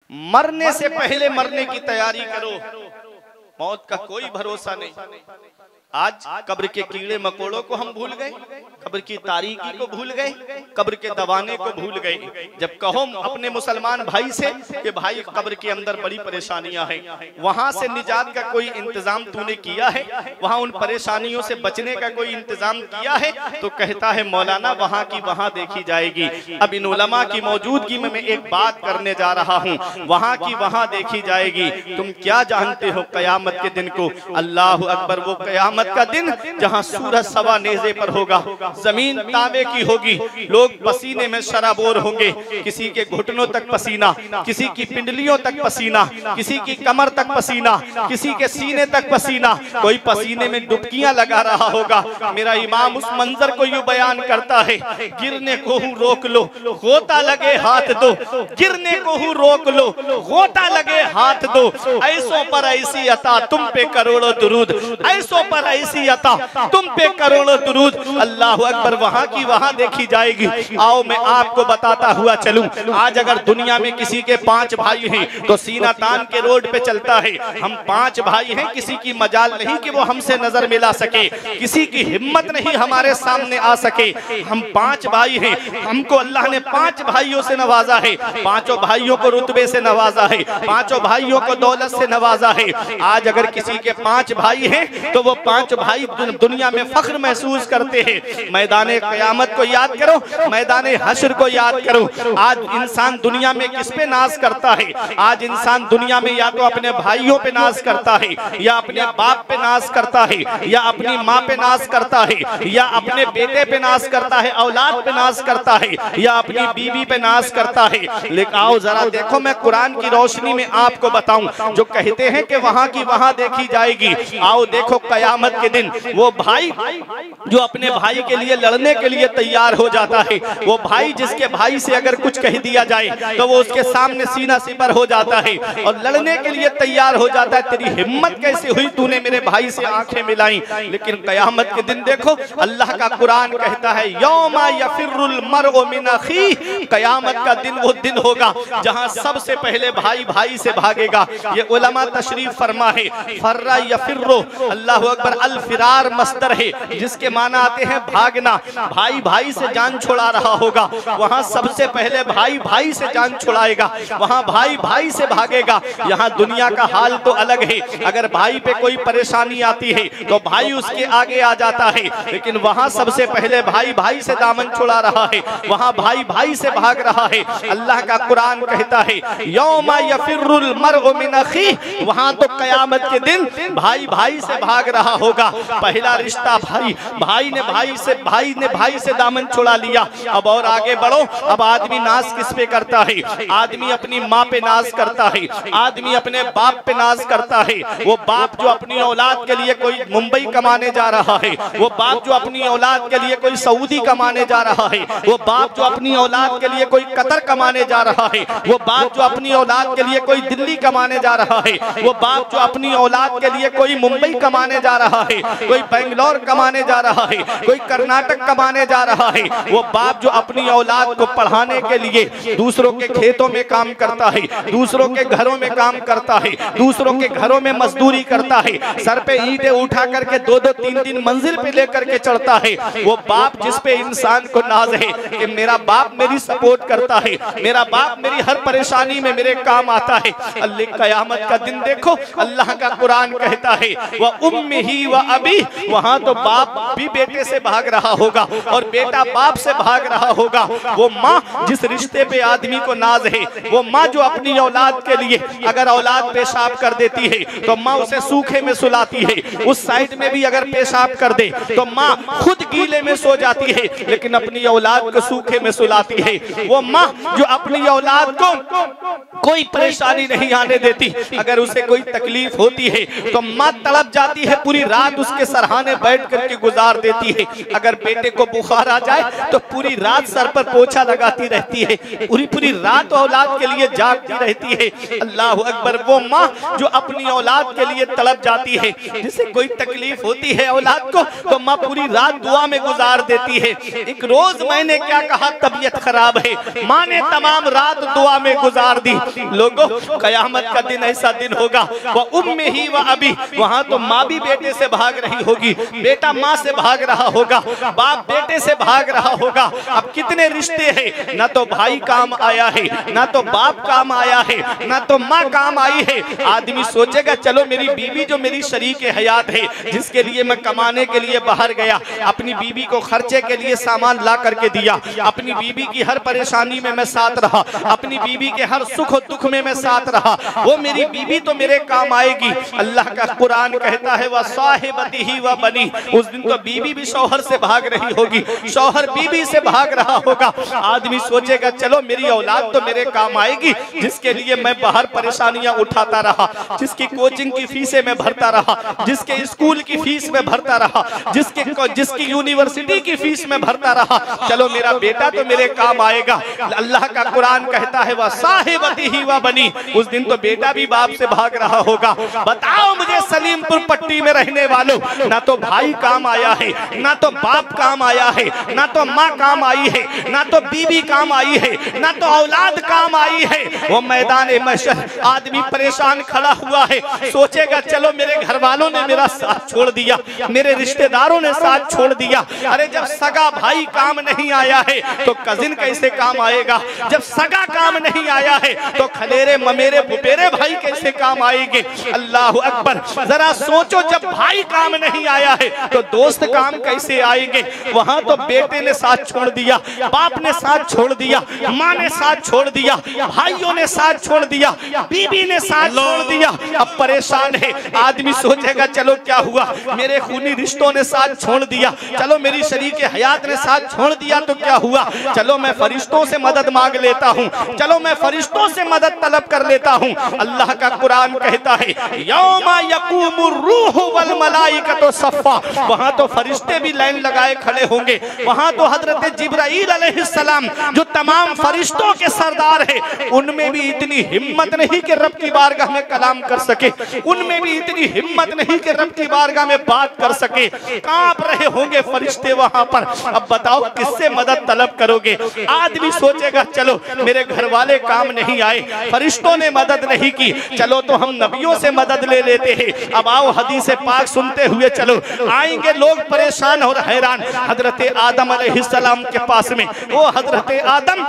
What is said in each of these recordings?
मरने से पहले मरने की तैयारी करो, मौत का कोई भरोसा नहीं। आज कब्र के कीड़े मकोड़ों को हम भूल गए, कब्र की तारीकी को भूल गए, कब्र के दवाने को भूल गए। जब कहो अपने मुसलमान भाई से कि भाई कब्र के अंदर बड़ी परेशानियां हैं, वहां से निजात का कोई इंतजाम तूने किया है, वहां उन परेशानियों से बचने का कोई इंतजाम किया है, तो कहता है मौलाना वहां की वहां देखी जाएगी। अब इन उलमा की मौजूदगी में मैं एक बात करने जा रहा हूं, वहां की वहां देखी जाएगी। तुम क्या जानते हो कयामत के दिन को? अल्लाह अकबर, वो कयामत का दिन जहां सूरज सवा नेज़े पर होगा, जमीन तांबे की होगी, लोग पसीने में शराबोर होंगे, किसी के घुटनों तक पसीना, किसी की पिंडलियों तक पसीना, किसी की कमर तक पसीना, किसी के सीने तक पसीना, कोई पसीने में डुबकियां लगा रहा होगा। मेरा इमाम उस मंजर को यूं बयान करता है, गिरने को हूं रोक लो, गोता लगे हाथ दो, गिरने को हूं रोक लो, गोता लगे हाथ दो, ऐसों पर ऐसी अता तुम पे करोड़ों दुरूद, ऐसों पर ऐसी अता तुम पे करोड़ों दुरूद। अल्लाह अकबर, वहां की वहां देखी जाएगी। आओ मैं आपको बताता हुआ चलूं, आज अगर दुनिया में किसी के 5 भाई हैं तो सीना तान के रोड पे चलता है। हम 5 भाई हैं, किसी की मजाल नहीं कि वो हमसे नजर मिला सके, किसी की हिम्मत नहीं हमारे सामने आ सके। हम 5 भाई हैं, हमको अल्लाह ने 5 भाइयों से नवाजा है, 5 भाइयों को रुतबे से नवाजा है, 5 भाइयों को दौलत से नवाजा है। आज अगर किसी के 5 भाई हैं तो वो 5 भाई दुनिया में फख्र महसूस करते हैं। मैदान क़यामत को याद करो, मैदान हश्र को याद करो। आज इंसान दुनिया में किस पे नाज करता है? आज इंसान दुनिया में या तो अपने भाइयों पे नाज करता है, या अपने बाप पे नाज करता है, या अपनी माँ पे नाज करता है, या अपने बेटे पे नाज करता है, औलाद पे नाज करता है, या अपनी बीवी पे नाज करता है। लेकिन आओ जरा देखो, मैं कुरान की रोशनी में आपको बताऊं, जो कहते हैं कि वहां की वहां देखी जाएगी। आओ देखो कयामत के दिन वो भाई जो अपने भाई के लिए लड़ने के लिए तैयार हो जाता है, वो भाई जिसके भाई से अगर कुछ कह दिया जाए तो वो उसके सामने सीना सिपर हो जाता है और लड़ने के लिए तैयार हो जाता है। तेरी हिम्मत कैसे हुई, तूने मेरे भाई से आंखें मिलाई? लेकिन कयामत के दिन देखो, अल्लाह का कुरान कहता है यौमा यफिरुल मरउ मिन अखी, कयामत का दिन वो दिन होगा जहां सबसे पहले भाई भाई से भागेगा। ये उलमा तशरीफ फरमा है, फर्रा यफिर्रु, अल्लाह अकबर, अल फिरार मस्दर है जिसके माना आते हैं भागना। भाई भाई से जान छुड़ा रहा होगा, वहां सबसे पहले भाई भाई से जान छुड़ाएगा, वहां भाई भाई से भागेगा। यहाँ दुनिया का हाल तो अलग है, अगर भाई पे कोई परेशानी आती है तो भाई उसके आगे आ जाता है, लेकिन वहां सबसे पहले भाई भाई से दामन छुड़ा रहा है, वहां भाई भाई से भाग रहा है। अल्लाह का कुरान कहता है यौमा यफिरुल मरउ मिन अखी, वहां तो कयामत के दिन भाई भाई से भाग रहा होगा। पहला रिश्ता भाई, भाई ने भाई से दामन छुड़ा लिया। अब और आगे बढ़ो, अब आदमी नाज किस पे करता है? आदमी अपनी माँ पे नाज करता है, आदमी अपने बाप पे नाज करता है। वो बाप जो अपनी औलाद के लिए कोई मुंबई कमाने जा रहा है, वो बाप जो अपनी औलाद के लिए कोई सऊदी कमाने जा रहा है, वो बाप जो अपनी औलाद के लिए कोई कतर कमाने जा रहा है, वो बाप जो अपनी औलाद के लिए कोई दिल्ली कमाने जा रहा है, वो बाप जो अपनी औलाद के लिए कोई मुंबई कमाने जा रहा है, कोई बेंगलोर कमाने जा रहा है, कोई कर्नाटक कमाने जा रहा है। वो बाप जो अपनी औलाद को पढ़ाने के लिए दूसरों के खेतों में काम करता है, दूसरों के घरों में काम करता है, दूसरों के घरों में मजदूरी करता है, सर पे ईंटें उठा करके 2-2 3-3 मंजिल पे लेकर के चढ़ता है। वो बाप जिस पे इंसान को नाज है कि मेरा बाप मेरी सपोर्ट करता है, मेरा बाप मेरी हर परेशानी में मेरे काम आता है। अल्लाह कयामत का दिन देखो, अल्लाह का कुरान कहता है वह उम्मिही व अबी, वहां तो बाप भी बेटे से भाग रहा होगा और बेटा बाप से भाग रहा होगा। वो माँ जिस रिश्ते पे आदमी को नाज है, वो माँ जो अपनी औलाद के लिए अगर औलाद पेशाब कर देती है तो माँ उसे सूखे में सुलाती है, उस साइड में भी अगर पेशाब कर दे तो माँ खुद गीले में सो जाती है लेकिन अपनी औलाद को सूखे में सुलाती है। वो माँ जो अपनी औलाद को कोई परेशानी नहीं आने देती, अगर उसे कोई तकलीफ होती है तो माँ तड़प जाती है, पूरी रात उसके सरहाने बैठ करके गुजार देती है। अगर बेटे को बुखार आ जाए तो पूरी रात सर पर पोछा लगाती रहती है, पूरी रात औलाद के लिए जागती रहती है। अल्लाह अकबर। वो माँ जो अपनी औलाद के लिए तड़प जाती है, जिसे कोई तकलीफ होती है औलाद को, तो माँ पूरी रात दुआ में गुजार देती है। एक रोज मैंने क्या कहा, तबीयत खराब है, माँ ने तमाम रात दुआ में गुजार दी। लोगों, कयामत का दिन ऐसा दिन होगा, वह उम्मे ही वह अभी, वहां तो माँ भी बेटे से भाग रही होगी, बेटा माँ से भाग रहा होगा, बाप बेटे से भाग रहा होगा। अब कितने रिश्ते हैं, ना तो भाई काम आया है, ना तो बाप काम आया है, ना तो माँ काम आई है। आदमी सोचेगा चलो मेरी बीवी जो मेरी शरीक हयात है, जिसके लिए मैं कमाने के लिए बाहर गया, अपनी बीवी को खर्चे के लिए सामान ला करके दिया, अपनी बीवी की हर परेशानी में मैं साथ रहा, अपनी बीवी के हर सुख और दुख में मैं साथ रहा, वो मेरी बीवी तो मेरे काम आएगी। अल्लाह का कुरान कहता है वह साहिबतिही व बनी, उस दिन तो बीवी भी शौहर से भाग रही होगी, शौहर बीवी से भाग रहा होगा। आदमी सोचेगा चलो मेरी औलाद तो मेरे काम आएगी, जिसके लिए मैं बाहर परेशानियां उठाता रहा, जिसकी कोचिंग की फीसें मैं भरता रहा, जिसके स्कूल की फीस में भरता रहा, जिसकी यूनिवर्सिटी की फीस में भरता रहा, चलो मेरा बेटा तो मेरे काम आएगा। अल्लाह का कुरान कहता है वह साहिबतिही व बनी, उस दिन तो बेटा भी बाप से भाग रहा होगा। बताओ मुझे सलीमपुर पट्टी में रहने वालों, ना तो भाई काम आया है, ना तो बाप काम आया है, ना तो माँ काम आई है, ना तो बीवी काम आई है, ना तो औलाद काम आई है। वो मैदान महशर आदमी परेशान खड़ा हुआ है, सोचेगा चलो मेरे घर वालों ने मेरा साथ छोड़ दिया, मेरे रिश्तेदारों ने साथ छोड़ दिया। अरे जब सगा भाई काम नहीं आया है तो कजिन कैसे काम आएगा, जब सगा काम नहीं आया है तो खलेरे ममेरे फुफेरे भाई कैसे काम आएंगे। अल्लाह अकबर। जरा सोचो जब भाई काम नहीं आया है तो दोस्त काम कैसे आएंगे। वहां तो बेटे ने साथ छोड़ दिया, बाप ने साथ छोड़ दिया, माँ ने साथ छोड़ दिया, भाइयों ने साथ छोड़ दिया, बीबी ने साथ छोड़ दिया। अब परेशान है आदमी, सोचेगा चलो क्या हुआ, मेरे खूनी रिश्तों ने साथ छोड़ दिया, चलो मेरी शरीक हयात ने साथ छोड़ दिया तो क्या हुआ, चलो मैं फरिश्तों से मदद मांग लेता हूँ, चलो मैं फरिश्तों से मदद तलब कर लेता हूँ। अल्लाह का कुरान कहता है यौमा यकूमुर रूह वल मलाइकतु सफ़ा, वहां तो फरिश्ते भी लाइन लगाए खड़े होंगे। वहां तो हजरत जिब्राईल अलैहिस्सलाम जो तमाम फरिश्तों के सरदार है, उनमें भी इतनी हिम्मत नहीं कि रब की बारगाह में कलाम कर सके, उनमें भी इतनी हिम्मत नहीं कि रब की बारगाह में बात कर सके। कांप रहे होंगे फरिश्ते वहां पर। अब बताओ किससे मदद तलब करोगे। आदमी सोचेगा चलो मेरे घर वाले काम नहीं आए, फरिश्तों ने मदद नहीं की, चलो तो हम नबियों से मदद ले लेते हैं। अब आओ हदीस पाक सुनते हुए चलो। आएंगे लोग परेशान और हैरान हजरत आदम अलैहिस्सलाम के पास में, वो हजरत आदम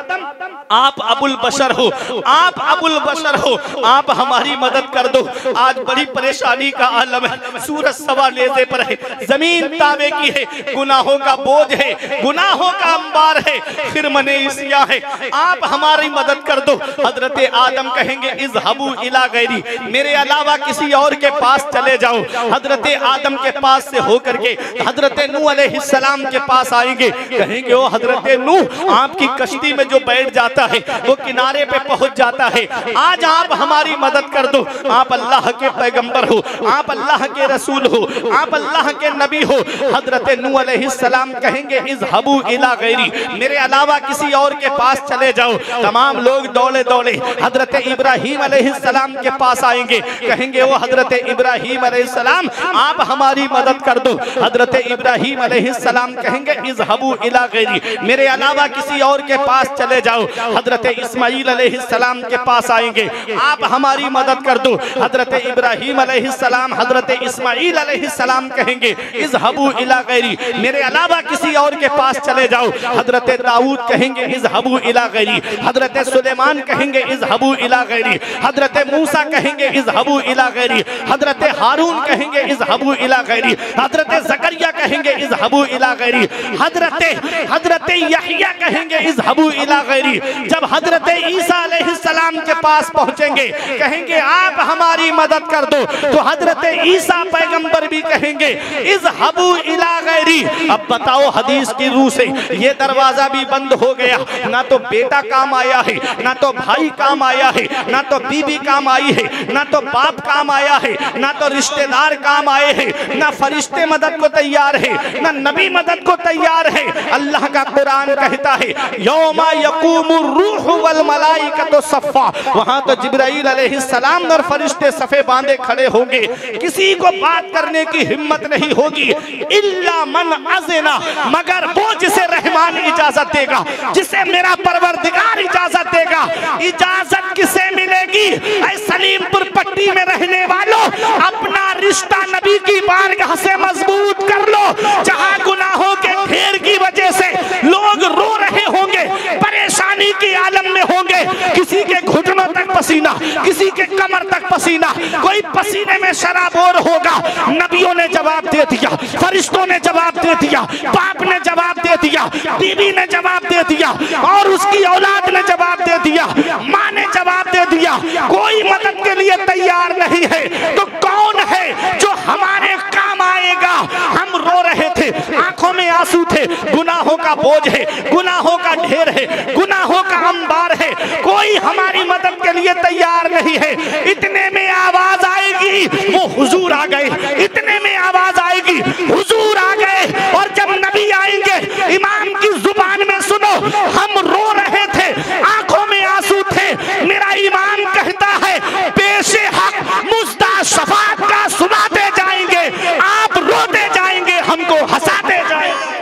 आप अबुल बशर हो, आप अबुल बशर हो, आप हमारी मदद कर दो। आज बड़ी परेशानी का आलम है, सूरज सवा नेज़े पर है, जमीन ताबे की है, गुनाहों का बोझ है, गुनाहों का अंबार है, फिर मने इसिया है, आप हमारी मदद कर दो। हजरत आदम कहेंगे इज़हबू इला गैरी, मेरे अलावा किसी और के पास चले जाओ। हजरत आदम के पास से होकर के हजरत नूह अलैहिस्सलाम के पास आएंगे, कहेंगे ओ हजरत नूह, आपकी कश्ती में जो बैठ जाता है वो किनारे पे पहुंच जाता है, आज आप हमारी मदद कर दो। आप अल्लाह के पैगंबर हो, आप अल्लाह के रसूल हो, आप अल्लाह के नबी हो। हजरत नूह अलैहिस्सलाम कहेंगे इज़हबू इला गैरी, मेरे अलावा किसी और के पास चले जाओ। तमाम लोग दौड़े दौड़े हजरत इब्राहीम अलैहिस्सलाम के पास आएंगे, कहेंगे वो हजरत इब्राहीम अलैहिस्सलाम आप हमारी मदद कर दो। हजरत इब्राहीम अलैहिस्सलाम कहेंगे इज़हबू इला गैरी, मेरे अलावा किसी और के पास चले जाओ। हजरत इस्माईल अलैहिस्सलाम के पास आएंगे, आप हमारी मदद कर दो। हजरत इब्राहीम अलैहिस्सलाम हजरत इस्माईल अलैहिस्सलाम कहेंगे इज़हबू इला गैरी, मेरे अलावा किसी और के पास चले जाओ। हजरत दाऊद कहेंगे इज़हबू इला गैरी, हजरत सुलेमान कहेंगे इज़हबू इला गैरी, हजरत मूसा कहेंगे इज़हबू इला गैरी, हजरत हारून कहेंगे इज़हबू इला गैरी, हजरत ज़करिया कहेंगे इज़हबू इला गैरी, हजरत यहया कहेंगे इज़हबू इला गैरी। जब हजरत ईसा अलैहिस्सलाम के पास पहुंचेंगे, कहेंगे आप हमारी मदद कर दो, तो हजरत ईसा पैगंबर भी कहेंगे इज़हबू इला गैरी। अब बताओ हदीस की रूह से ये दरवाजा भी बंद हो गया, ना तो बेटा काम आया है, ना तो भाई काम आया है, ना तो बीबी काम आई है, ना तो बाप काम आया है, ना तो रिश्तेदार काम आए हैं, ना फरिश्ते मदद को तैयार है, ना नबी मदद को तैयार है। अल्लाह का कुरान कहता है यौमा यक़ूमुर रूह वल मलाइकतु सफ़ा, वहां तो जिब्राइल अलैहिस्सलाम और फरिश्ते सफे बांधे खड़े होंगे, किसी को बात करने की हिम्मत नहीं होगी। इल्ला मन अज़ना, मगर वो जिसे रहमान इजाजत देगा, जिसे मेरा परवरदिगार इजाजत देगा। इजाजत किसे मिलेगी? ऐ सलीमपुर पट्टी में रहने वालों, अपना रिश्ता नबी की बारगाह से मजबूत कर लो। जहां गुनाहों के ढेर की वजह से लोग रो रहे होंगे, परेशानी की आलम में होंगे, किसी के घुटनों तक पसीना, किसी के कमर तक पसीना, कोई पसीने में शराबोर होगा। नबियों ने जवाब दे दिया, फरिश्तों ने जवाब दे दिया, बाप ने जवाब दे दिया, बीवी ने जवाब दे दिया, और उसकी औलाद ने जवाब दे दिया, माँ ने जवाब दे दिया। कोई मदद के लिए तैयार नहीं है, तो कौन है जो हमारे काम आएगा? हम रो रहे थे, आंखों में आंसू थे, गुनाहों का बोझ है, गुनाहों का ढेर है, गुनाहों का अंबार है, कोई हमारी मदद के लिए तैयार नहीं है। इतने में आवाज आएगी, वो हुजूर आ गए। इतने में आवाज आएगी, हुजूर आ गए। और जब नबी आएंगे, इमाम की जुबान में सुनो, हम रो रहे थे, आंखों में आंसू थे, मेरा इमाम कहता है पेशे हक मुस्ता शफात का सुनाते जाएंगे, आप रोते जाएंगे, हमको हंसाते जाएंगे।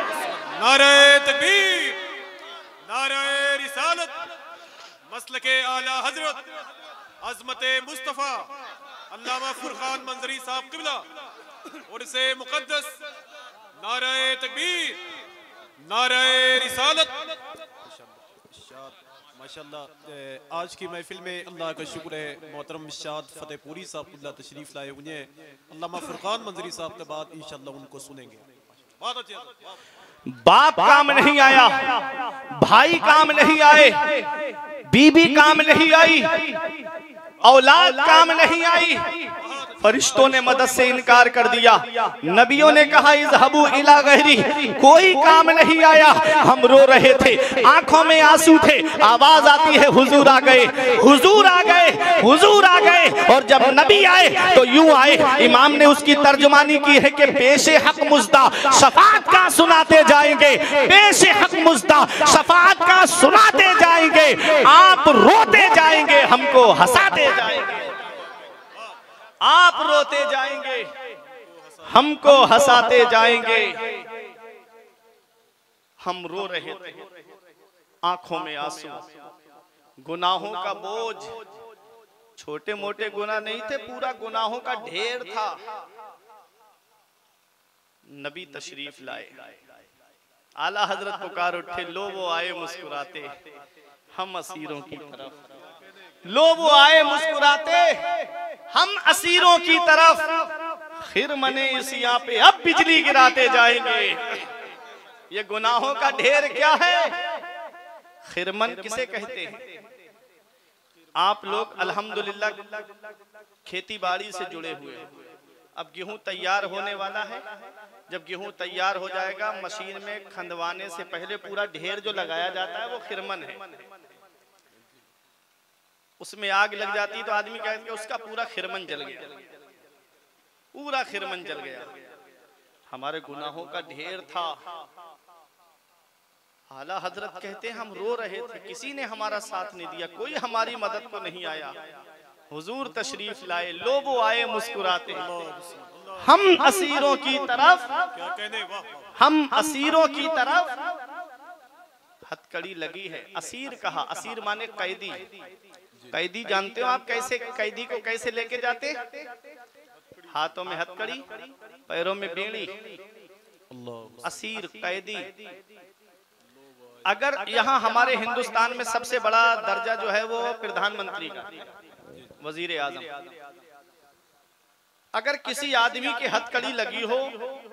नारे तकबीर, नारे रिसालत, मसलके आला हजरत अज़मते मुस्तफ़ा अल्लामा फुरकान मंजरी साहब क़िबला और इसे मुक़द्दस नारे तकबीर, नारे रिसालत। माशाअल्लाह, आज की महफिल में अल्लाह का शुक्र है, मोहतरम इरशाद फतेहपुरी साहब क़िबला तशरीफ लाए हुए हैं। अल्लामा फुरकान मंजरी साहब के बाद इंशाअल्लाह उनको सुनेंगे। बहुत अच्छी। बाप काम नहीं आया, भाई काम नहीं आए, बीबी काम नहीं आई, औलाद काम नहीं आई, फरिश्तों ने मदद से इनकार कर दिया। नबियों ने कहा इज़हबू इला गैरी, कोई काम नहीं आया। हम रो रहे थे, आंखों में आंसू थे, आवाज आती है हुजूर आ गए, हुजूर आ गए, हुजूर आ गए। और जब नबी आए तो यूं आए। इमाम ने उसकी तर्जुमानी की है कि पेशे हक मुज्दा शफात का सुनाते जाएंगे, पेशे हक मुज्दा शफात का सुनाते जाएंगे, आप रोते जाएंगे, हमको हंसाते जाएंगे। आप रोते जाएंगे, हमको हंसाते जाएंगे। हम रो रहे थे, आंखों में आंसू, गुनाहों का बोझ, छोटे मोटे गुनाह नहीं थे, पूरा गुनाहों का ढेर था। नबी तशरीफ लाए, आला हजरत पुकार उठे, लो वो आए मुस्कुराते, हम असीरों की तरफ। लो वो आए मुस्कुराते, हम असीरों की तरफ। खिर मने इस यहाँ पे अब बिजली गिराते जाएंगे। ये गुनाहों का ढेर क्या है? खिरमन किसे कहते हैं? आप लोग अल्हम्दुलिल्लाह खेती बाड़ी से जुड़े हुए हैं। अब गेहूं तैयार होने वाला है। जब गेहूं तैयार हो जाएगा, मशीन में खंदवाने से पहले पूरा ढेर जो लगाया जाता है वो खिरमन है। उसमें आग लग जाती तो आदमी कहते हैं उसका पूरा खिरमन जल गया, पूरा खिरमन जल गया। हमारे गुनाहों का ढेर था। आला हजरत कहते हैं हम रो रहे थे, किसी ने हमारा साथ नहीं दिया, कोई हमारी मदद को नहीं आया। हुजूर तशरीफ लाए, लो वो आए मुस्कुराते, हम असीरों की तरफ, क्या कहने, हम असीरों की तरफ। हथकड़ी लगी है। असीर कहा, असीर माने कैदी। कैदी जानते हो आप कैसे कैदी को कैसे लेके जाते? हाथों में हथकड़ी, पैरों में बेड़ी। असीर, कैदी। अगर यहाँ हमारे हिंदुस्तान में सबसे बड़ा दर्जा जो है वो प्रधानमंत्री का, वजीर आजम। अगर किसी आदमी की हथकड़ी लगी हो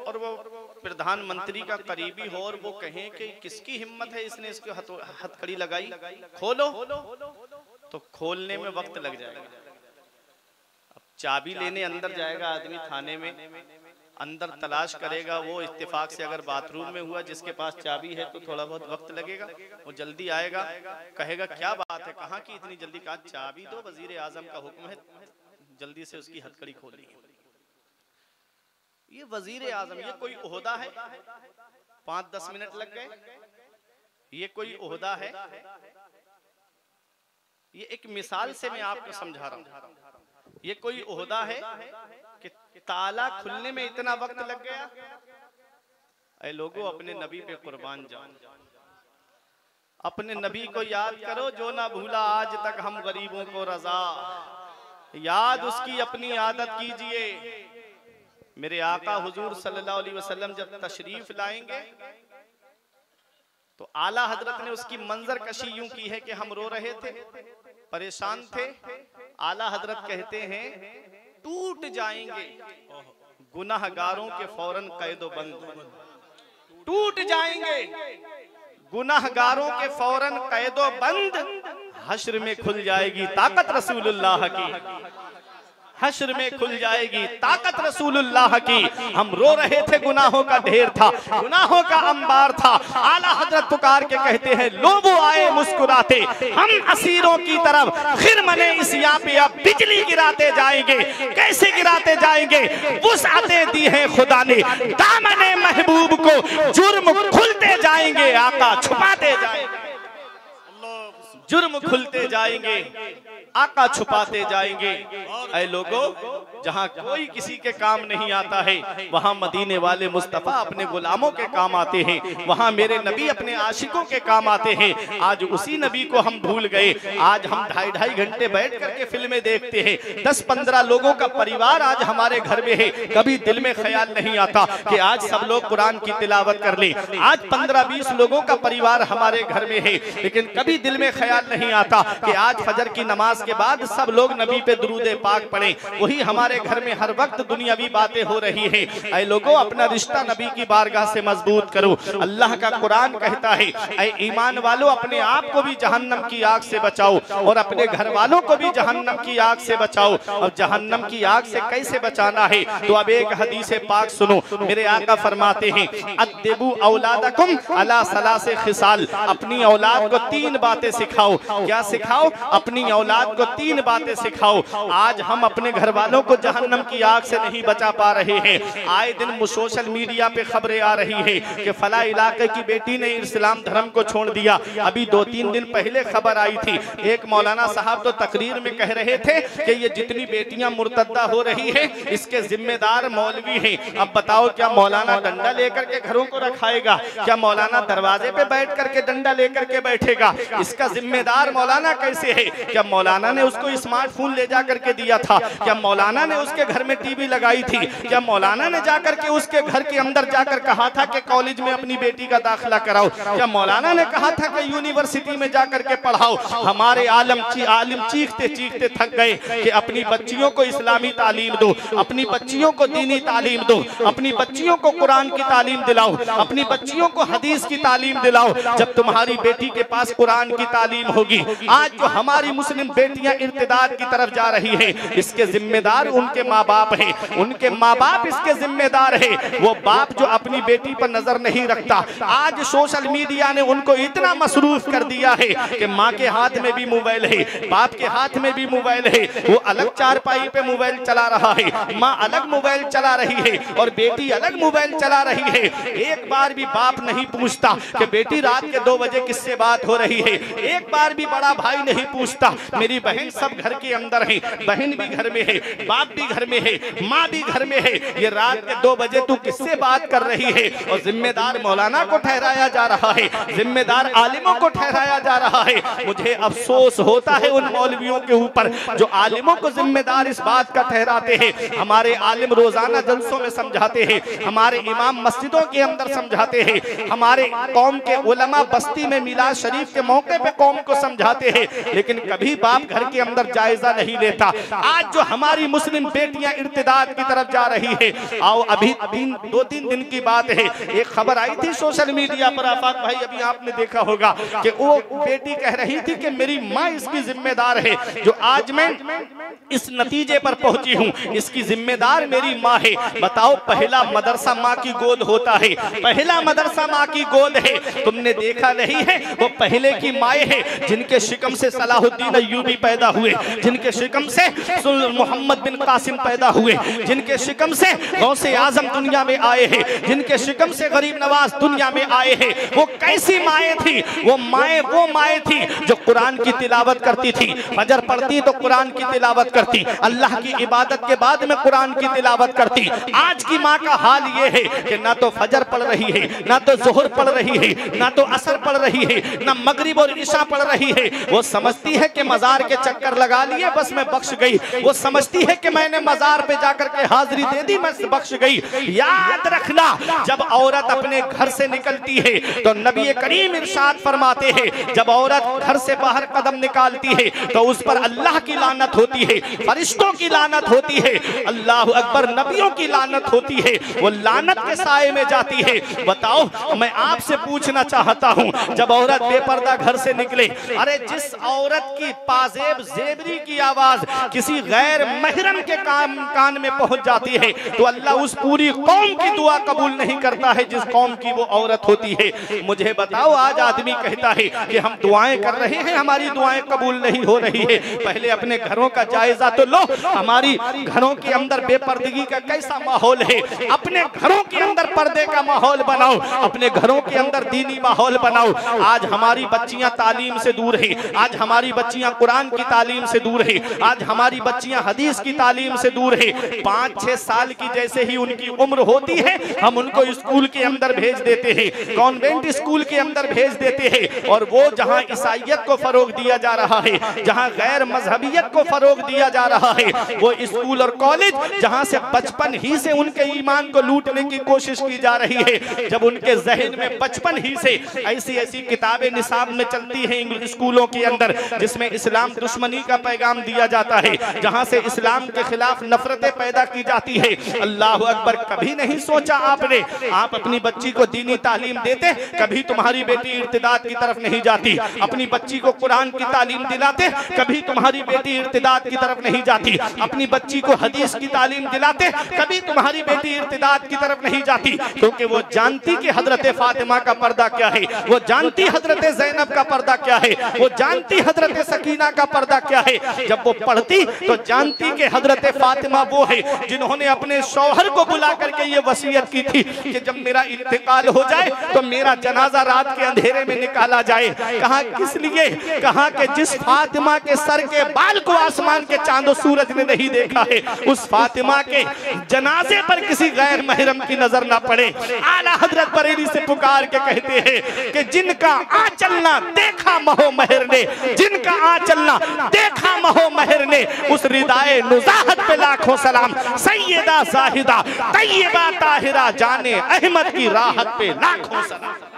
और वो प्रधानमंत्री का करीबी हो और वो कहें कि किसकी हिम्मत है इसने इसको हथकड़ी लगाई, खोलो, तो खोलने में वक्त लग जाएगा। अब चाबी लेने अंदर जाएगा आदमी थाने में, अंदर तलाश करेगा, वो इत्तेफाक से अगर बाथरूम में हुआ जिसके पास चाबी है तो थोड़ा बहुत वक्त लगेगा, वो जल्दी आएगा, कहेगा क्या बात है, कहाँ की इतनी जल्दी? कहा चाबी दो, वजीर आजम का हुक्म है, जल्दी से उसकी हथकड़ी खोलनी है। ये वजीर आजम, ये कोई ओहदा है? 5-10 मिनट लग गए। ये कोई ओहदा है? ये एक मिसाल से मैं आपको समझा रहा हूं। ये कोई ओहदा है कि ताला खुलने में इतना वक्त लग गया? ऐ लोगों, अपने नबी पे कुर्बान जाओ, अपने नबी को याद करो जो ना भूला आज तक हम गरीबों को रजा। याद उसकी अपनी आदत कीजिए। मेरे आका हुजूर सल्लल्लाहु अलैहि वसल्लम जब तशरीफ लाएंगे तो आला हजरत ने उसकी मंजर कशी यूं की है कि हम रो रहे थे, परेशान थे। आला हजरत कहते हैं टूट जाएंगे गुनाहगारों के फौरन कैदो बंद, टूट जाएंगे गुनाहगारों के फौरन कैदो बंद। हश्र में खुल जाएगी ताकत रसूलुल्लाह की, हश्र में खुल जाएगी ताकत रसूलुल्लाह की। हम रो रहे थे, गुनाहों का ढेर था, गुनाहों का अंबार था। आला हजरत पुकार के कहते हैं लो वो आए मुस्कुराते, हम असीरों की तरफ खिरमने इसिया पे अब बिजली गिराते जाएंगे। कैसे गिराते जाएंगे? वुसअतें दी है खुदा ने दामने महबूब को, जुर्म खुलते जाएंगे आका छुपाते जाएंगे, जुर्म खुलते जाएंगे आका छुपाते जाएंगे। ऐ लोगों, जहां कोई किसी के काम नहीं आता है वहां मदीने वाले मुस्तफा अपने गुलामों के काम आते हैं, वहां मेरे नबी अपने आशिकों के काम आते हैं। आज उसी नबी को हम भूल गए। आज हम 2.5 घंटे बैठ करके फिल्में देखते हैं। 10-15 लोगों का परिवार आज हमारे घर में है। कभी दिल में ख्याल नहीं आता कि आज सब लोग कुरान की तिलावत कर ले। आज 15-20 लोगों का परिवार हमारे घर में है, लेकिन कभी दिल में ख्याल नहीं आता कि आज फजर की नमाज के बाद सब लोग नबी पे दुरूद पाक पढ़े। वही हमारे घर में हर वक्त दुनियावी बातें हो रही है। ऐ लोगों, अपना रिश्ता नबी की बारगाह से मजबूत करो। अल्लाह का कुरान कहता है ऐ ईमान वालों, अपने आप को भी जहन्नम की आग से बचाओ और अपने घर वालों को भी जहन्नम की आग से बचाओ। और जहन्नम की आग से कैसे बचाना है? तो अब एक हदीस पाक सुनो। मेरे आका फरमाते हैं अद्दिबू औलादकुम अला सलासे खिसाल, अपनी औलाद को 3 बातें सिखाओ। क्या सिखाओ? अपनी औलाद को 3 बातें सिखाओ। आज हम अपने घर वालों को जहन्नम की आग से नहीं बचा पा रहे हैं। आए दिन सोशल मीडिया पे खबरें आ रही है कि फला इलाके की बेटी ने इस्लाम धर्म को छोड़ दिया। अभी 2-3 दिन पहले खबर आई थी, एक मौलाना साहब तो तकरीर में कह रहे थे कि ये जितनी बेटियां मुर्तद्दा हो रही है इसके जिम्मेदार मौलवी हैं। अब बताओ, क्या मौलाना डंडा लेकर के घरों को रखाएगा? क्या मौलाना दरवाजे पे बैठ करके डंडा लेकर के बैठेगा? इसका जिम्मेदार मौलाना कैसे है? क्या मौलाना ने उसको स्मार्टफोन ले जा करके दिया था? क्या मौलाना ने उसके घर में टीवी लगाई थी? क्या मौलाना ने जाकर के उसके घर के अंदर जाकर कहा था कि कॉलेज में अपनी बेटी का दाखिला कराओ? क्या मौलाना ने कहा था कि यूनिवर्सिटी में जाकर के पढ़ाओ? हमारे आलिम चीखते चीखते थक गए कि अपनी बच्चियों को इस्लामी तालीम दो, अपनी बच्चियों को दीनी तालीम दो, अपनी बच्चियों को कुरान की तालीम दिलाओ, अपनी बच्चियों को हदीस की तालीम दिलाओ। जब तुम्हारी बेटी के पास कुरान की तालीम होगी। आज जो हमारी मुस्लिम बेटियां इर्तिदाद की तरफ जा रही है, इसके जिम्मेदार उनके माँ बाप हैं, उनके माँ बाप इसके जिम्मेदार हैं। वो बाप जो अपनी बेटी पर नजर नहीं रखता। आज सोशल मीडिया ने उनको इतना मसरूफ कर दिया है कि माँ के हाथ में भी मोबाइल है, बाप के हाथ में भी मोबाइल है। वो अलग चारपाई पे मोबाइल चला रहा है, माँ अलग मोबाइल चला रही है और बेटी अलग मोबाइल चला रही है। एक बार भी बाप नहीं पूछता कि बेटी रात के 2 बजे किससे बात हो रही है। एक बार भी बड़ा भाई नहीं पूछता। मेरी बहन सब घर के अंदर है, बहन भी घर में है, बाप भी घर में है, माँ भी घर में है। ये रात के 2 बजे तू किससे बात कर रही है? और जिम्मेदार मौलाना को ठहराया जा रहा है, जिम्मेदार आलिमों को ठहराया जा रहा है। मुझे अफसोस होता है उन मौलवियों के ऊपर जो आलिमों को जिम्मेदार इस बात का ठहराते हैं। हमारे आलिम रोजाना जलसों में समझाते हैं, हमारे इमाम मस्जिदों के अंदर समझाते हैं, हमारे कौम के उलमा बस्ती में मिलाद शरीफ के मौके पे कौम को समझाते हैं, लेकिन कभी बाप घर के अंदर जायजा नहीं लेता। आज जो हमारी मुस्लिम बेटियां इर्तिदाद की तरफ जा रही है, आओ अभी 2-3 दिन की बात है, एक खबर आई थी सोशल मीडिया पर, आफाक भाई अभी आपने देखा होगा कि वो बेटी कह रही थी कि मेरी माँ इसकी जिम्मेदार है। जो आज मैं इस नतीजे पर पहुंची हूँ, इसकी जिम्मेदार मेरी माँ है। बताओ, पहला मदरसा माँ की गोद होता है, पहला मदरसा माँ की गोद है। तुमने देखा नहीं है, वो पहले की माएँ हैं जिनके शिकम से सलाहुद्दीन अय्यूबी पैदा हुए, जिनके शिकम से मोहम्मद बिन कासिम पैदा हुए, जिनके शिकम से गौसे आजम दुनिया में आए हैं, जिनके शिकम से गरीब नवाज दुनिया में आए हैं, वो कैसी माएँ थी? वो माएँ थी जो कुरान की तिलावत करती थी, फजर पढ़ती तो कुरान की तिलावत करती, अल्लाह की इबादत के बाद में कुरान की तिलावत करती। आज की माँ का हाल ये है कि ना तो फजर पढ़ रही है, ना तो जोहर पढ़ रही है, ना तो असर पढ़ रही है, ना मगरिब और इशा पढ़ रही है। वो समझती है कि मजार के चक्कर लगा लिए बस मैं बख्श गई, वो समझती है कि मैंने मजार पे जाकर के हाजिरी दे दी मैं बख्श गई। याद रखना, जब औरत अपने घर से निकलती है तो नबी करीम इरशाद फरमाते हैं, जब औरत घर से बाहर कदम निकालती है तो उस पर अल्लाह की लानत होती है, फरिश्तों की लानत होती है, अल्लाह अकबर, नबियों की लानत होती है, वो लानत के साए में जाती है। बताओ, मैं आपसे पूछना चाहता हूँ, जब औरत बेपर्दा घर से निकले, अरे जिस औरत की पाजेब जेबरी की आवाज किसी गैर महरम के कान में पहुंच जाती है तो अल्लाह उस पूरी कौम की दुआ कबूल नहीं करता है जिस कौम की वो औरत होती है। मुझे बताओ, आज आदमी कहता है कि हम दुआएं कर रहे हैं, हमारी दुआएं कबूल नहीं हो रही है। पहले अपने घरों का जायजा तो लो, हमारी घरों के अंदर बेपर्दगी का कैसा माहौल है। अपने घरों के अंदर पर्दे का माहौल बनाओ, अपने घरों के अंदर दीनी माहौल बनाओ। आज हमारी बच्चियां तालीम से दूर है, आज हमारी बच्चियां कुरान की तालीम से दूर है, आज हमारी बच्चियां हदीस की तालीम से दूर है। 5-6 साल की जैसे ही उनकी उम्र होती है हम उनको स्कूल के अंदर भेज देते हैं, कॉन्वेंट स्कूल के अंदर भेज देते हैं, और वो जहां ईसाइयत को फरोग दिया जा रहा है, जहां गैर मजहबियत को फरोग दिया जा रहा है, वो स्कूल और कॉलेज जहां से बचपन ही से उनके ईमान को लूटने की कोशिश की जा रही है। जब उनके जहन में बचपन ही से ऐसी ऐसी किताबें निसाब में चलती हैं इंग्लिश स्कूलों के अंदर जिसमें इस्लाम दुश्मनी का पैगाम दिया जाता है, जहां से इस्लाम के खिलाफ नफरतें पैदा की जाती है। अल्लाह अकबर, कभी नहीं सोचा आपने, आप अपनी बच्ची को दीनी तालीम देते, कभी तुम्हारी बेटी इर्तिदाद की तरफ नहीं जाती। अपनी बच्ची को कुरान की तालीम दिलाते, कभी तुम्हारी बेटी इर्तिदाद की तरफ नहीं जाती। अपनी बच्ची को हदीस की तालीम दिलाते, कभी तुम्हारी बेटी इर्तिदाद की तरफ नहीं जाती, क्योंकि वो जानती कि हजरत फातिमा का पर्दा क्या है, वो जानती हजरत ज़ैनब का पर्दा क्या है, वो जानती हजरत सकीना का पर्दा क्या है। जब वो पढ़ती तो जानती कि हजरत फातिमा वो है जिन्होंने अपने शौहर को बुला करके ये वसीयत की थी कि जब मेरा इंतकाल हो जाए तो मेरा जनाजा रात के अंधेरे में निकाला जाए। कहा किस लिए? कहा कि जिस फातिमा के सर के बाल को आसमान के चांद और सूरज ने नहीं देखा है, उस फातिमा के जनाजे पर किसी गैर महरम की नजर ना पड़े। आला हजरत बरेली से पुकार के कहते हैं कि जिनका आंचलना देखा महो महर ने, जिनका आंचलना देखा महो महर ने, उस रिदाए नुज़ाहत पे लाखों सलाम। सैयदा जाहिदा तैयबा ताहिरा जाने अहमद की राहत पे लाखों सलाम।